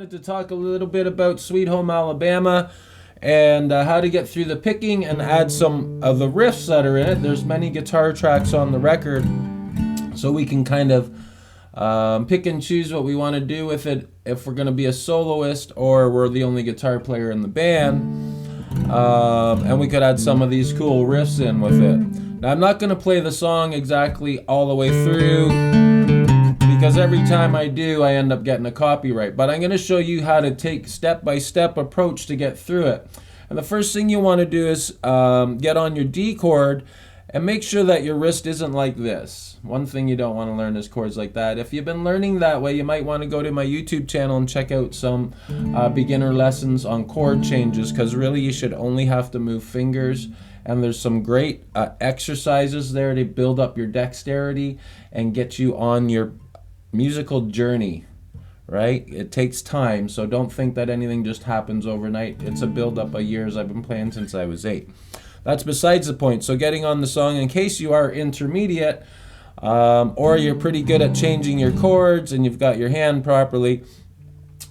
wanted to talk a little bit about Sweet Home Alabama and how to get through the picking and add some of the riffs that are in it. There's many guitar tracks on the record, so we can kind of pick and choose what we want to do with it, if we're going to be a soloist or we're the only guitar player in the band. And we could add some of these cool riffs in with it. Now, I'm not going to play the song exactly all the way through, because every time I do, I end up getting a copyright. But I'm going to show you how to take step-by-step approach to get through it. And the first thing you want to do is get on your D chord and make sure that your wrist isn't like this. One thing you don't want to learn is chords like that. If you've been learning that way, you might want to go to my YouTube channel and check out some beginner lessons on chord changes, because really you should only have to move fingers. And there's some great exercises there to build up your dexterity and get you on your musical journey, right? It takes time, so don't think that anything just happens overnight. It's a build-up of years. I've been playing since I was 8. That's besides the point. So getting on the song, in case you are intermediate, or you're pretty good at changing your chords and you've got your hand properly,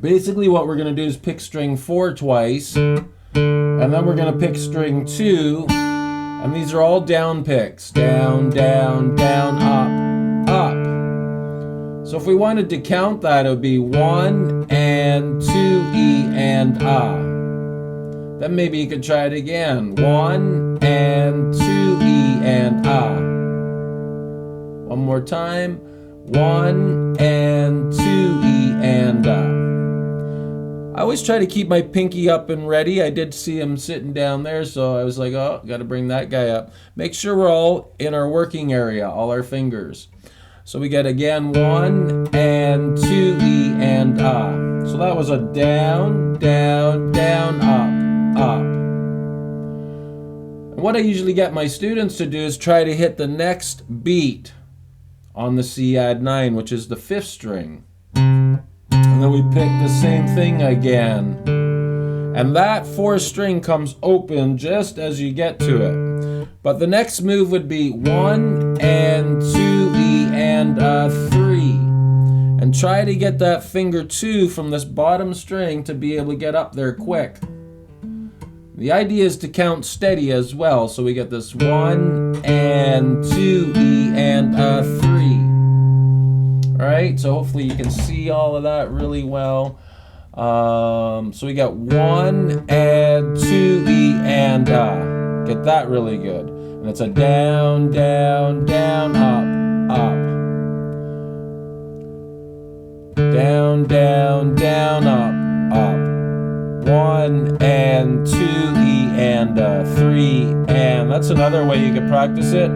basically what we're going to do is pick string 4 twice, and then we're going to pick string 2, and these are all down picks. Down, down, down, up, up. So if we wanted to count that, it would be 1 and 2, E and A. Then maybe you could try it again. 1 and 2, E and A. One more time. 1 and 2, E and A. I always try to keep my pinky up and ready. I did see him sitting down there, so I was like, oh, got to bring that guy up. Make sure we're all in our working area, all our fingers. So we get again 1 and 2, E and A. So that was a down, down, down, up, up. And what I usually get my students to do is try to hit the next beat on the C add 9, which is the 5th string. And then we pick the same thing again. And that 4th string comes open just as you get to it. But the next move would be 1 and 2, E and 3. And try to get that finger 2 from this bottom string to be able to get up there quick. The idea is to count steady as well, so we get this 1 and 2, E and 3. Alright, so hopefully you can see all of that really well. So we got 1 and 2, E and get that really good. And it's a down, down, down, up, up. Down, down, down, up, up. 1 and 2, E and 3, and that's another way you could practice it.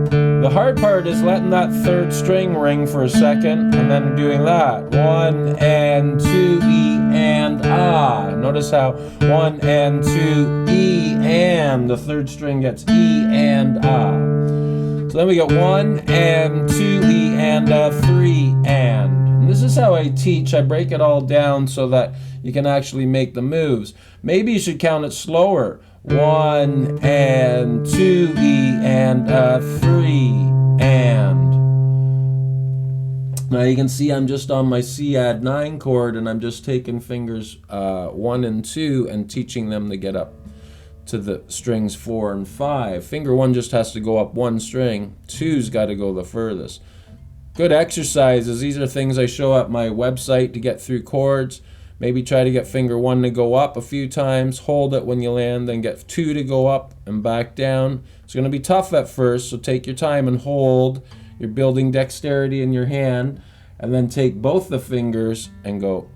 The hard part is letting that 3rd string ring for a second and then doing that. 1 and 2, E and A. Notice how 1 and 2, E and the 3rd string gets E and A. So then we get 1 and 2, E and 3 and. This is how I teach. I break it all down so that you can actually make the moves. Maybe you should count it slower. 1 and 2, E and 3 and. Now you can see I'm just on my C add 9 chord, and I'm just taking fingers 1 and 2 and teaching them to get up to the strings 4 and 5. Finger 1 just has to go up 1 string. 2's got to go the furthest. Good exercises. These are things I show at my website to get through chords. Maybe try to get finger 1 to go up a few times, hold it when you land, then get 2 to go up and back down. It's going to be tough at first, so take your time and hold. You're building dexterity in your hand, and then take both the fingers and go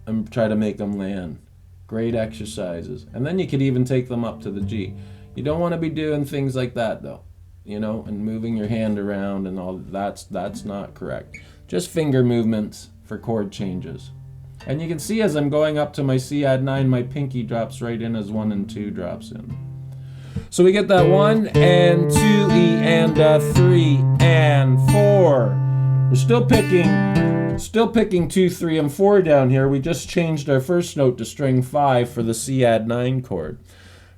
and try to make them land. Great exercises. And then you could even take them up to the G. You don't want to be doing things like that though, you know, and moving your hand around and all. That's not correct. Just finger movements for chord changes. And you can see as I'm going up to my C add 9, my pinky drops right in as 1 and 2 drops in. So we get that 1 and 2, E and 3 and 4. We're still picking 2, 3, and 4 down here. We just changed our first note to string 5 for the C add 9 chord.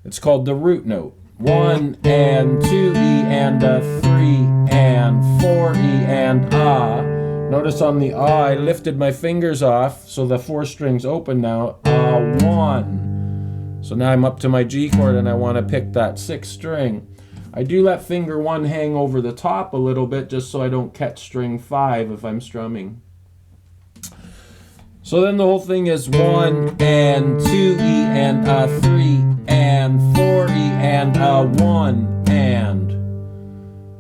It's called the root note. 1 and 2, E and 3 and 4, E and Notice on the I lifted my fingers off, so the 4 strings open now. 1. So now I'm up to my G chord and I want to pick that 6th string. I do let finger 1 hang over the top a little bit just so I don't catch string 5 if I'm strumming. So then the whole thing is 1 and 2 E and 3 and 4 E and 1 and.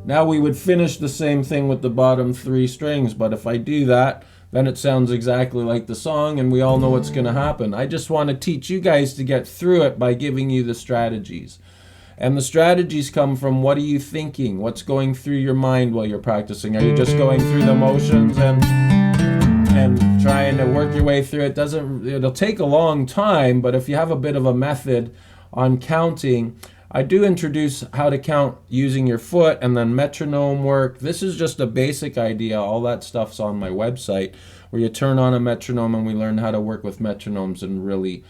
Now we would finish the same thing with the bottom 3 strings, but if I do that, then it sounds exactly like the song and we all know what's going to happen. I just want to teach you guys to get through it by giving you the strategies. And the strategies come from, what are you thinking? What's going through your mind while you're practicing? Are you just going through the motions and trying to work your way through it? It'll take a long time, but if you have a bit of a method on counting, I do introduce how to count using your foot and then metronome work. This is just a basic idea. All that stuff's on my website, where you turn on a metronome and we learn how to work with metronomes and really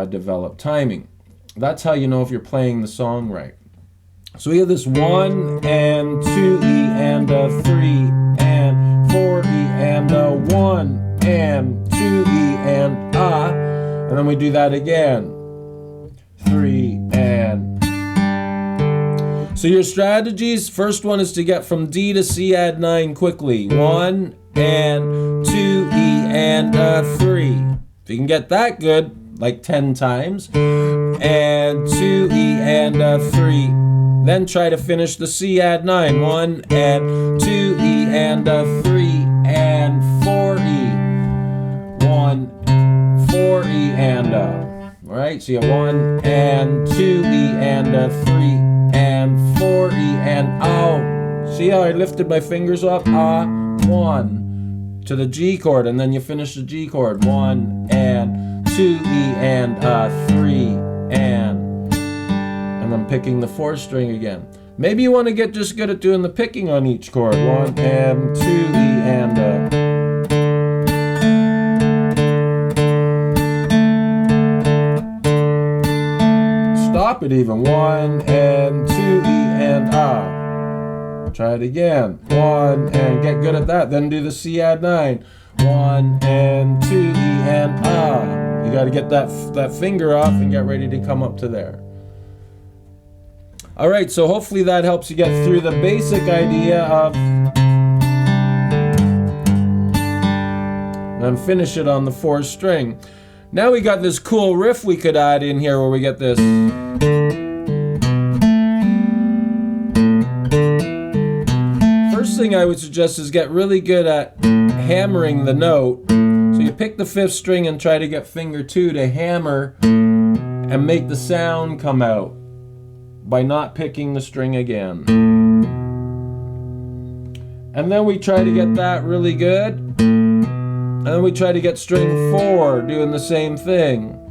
develop timing. That's how you know if you're playing the song right. So we have this 1 and 2 E and 3 and 4 E and 1 and 2 E and then we do that again. 3 and. So your strategies, first one is to get from D to C add 9 quickly. 1 and 2 E and 3. If you can get that good, like 10 times, and 2 E and 3. Then try to finish the C add 9. 1 and 2 E and 3 and 4 E. 1, 4 E and alright, so you have 1 and 2 E and 3 and 4 E and see how I lifted my fingers up? 1 to the G chord, and then you finish the G chord. 1 and 2 E and 3 and I'm picking the 4th string again. Maybe you want to get just good at doing the picking on each chord. 1 and 2 E and stop it even. 1 and 2 E and Try it again. 1 and get good at that. Then do the C add 9. 1 and 2 E and You got to get that finger off and get ready to come up to there. All right, so hopefully that helps you get through the basic idea of, and finish it on the 4th string. Now we got this cool riff we could add in here where we get this. First thing I would suggest is get really good at hammering the note. So you pick the 5th string and try to get finger 2 to hammer and make the sound come out by not picking the string again. And then we try to get that really good. And then we try to get string 4 doing the same thing.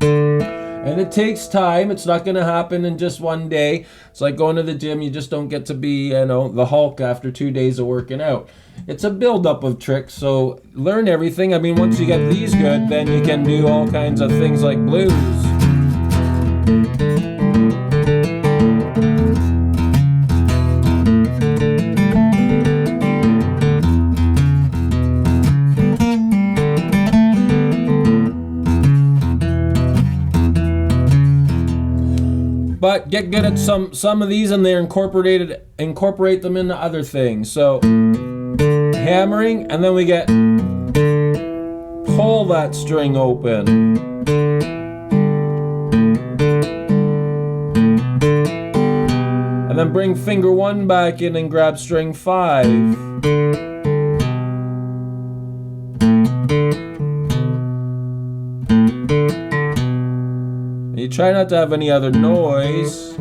And it takes time. It's not going to happen in just one day. It's like going to the gym. You just don't get to be, the Hulk after 2 days of working out. It's a build-up of tricks, so learn everything. I mean, once you get these good, then you can do all kinds of things like blues. But get good at some of these, and they incorporate them into other things. So hammering, and then we get pull that string open. And then bring finger 1 back in and grab string 5. You try not to have any other noise.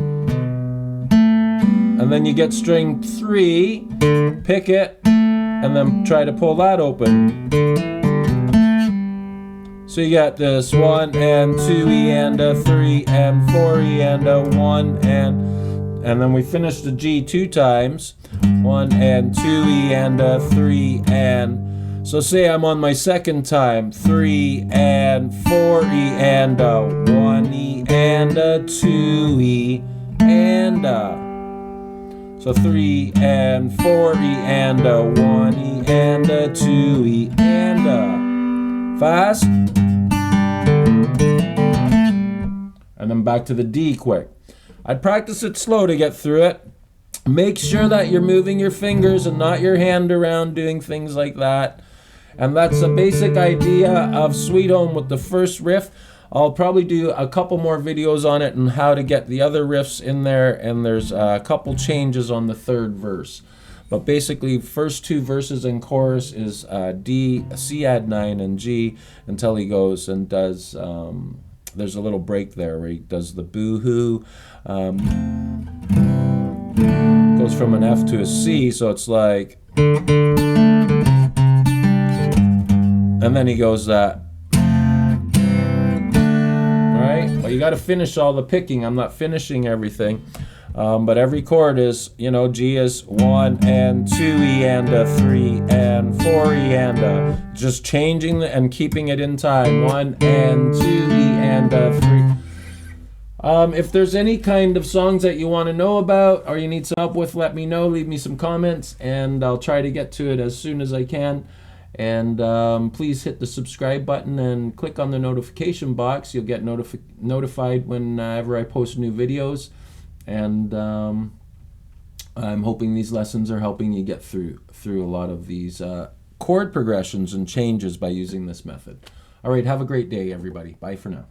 And then you get string 3, pick it, and then try to pull that open. So you got this 1 and 2 E and 3 and 4 E and 1 and then we finish the G 2 times. 1 and 2 E and 3 and. So say I'm on my 2nd time. 3 and 4 E and 1 E and 2 E and So 3 and 4, E and a 1, E and a 2, E and a. Fast. And then back to the D quick. I'd practice it slow to get through it. Make sure that you're moving your fingers and not your hand around doing things like that. And that's the basic idea of Sweet Home with the first riff. I'll probably do a couple more videos on it and how to get the other riffs in there, and there's a couple changes on the third verse. But basically, first two verses and chorus is D, C add 9, and G until he goes and does, there's a little break there where he does the boo-hoo. Goes from an F to a C, so it's like, and then he goes that. Well, you got to finish all the picking. I'm not finishing everything, but every chord is, you know, G is 1 and 2, E and a 3 and 4, E and a. Just changing and keeping it in time. 1 and 2, E and a 3. If there's any kind of songs that you want to know about or you need some help with, let me know. Leave me some comments, and I'll try to get to it as soon as I can. And please hit the subscribe button and click on the notification box. You'll get notified whenever I post new videos. And I'm hoping these lessons are helping you get through a lot of these chord progressions and changes by using this method. All right, have a great day, everybody. Bye for now.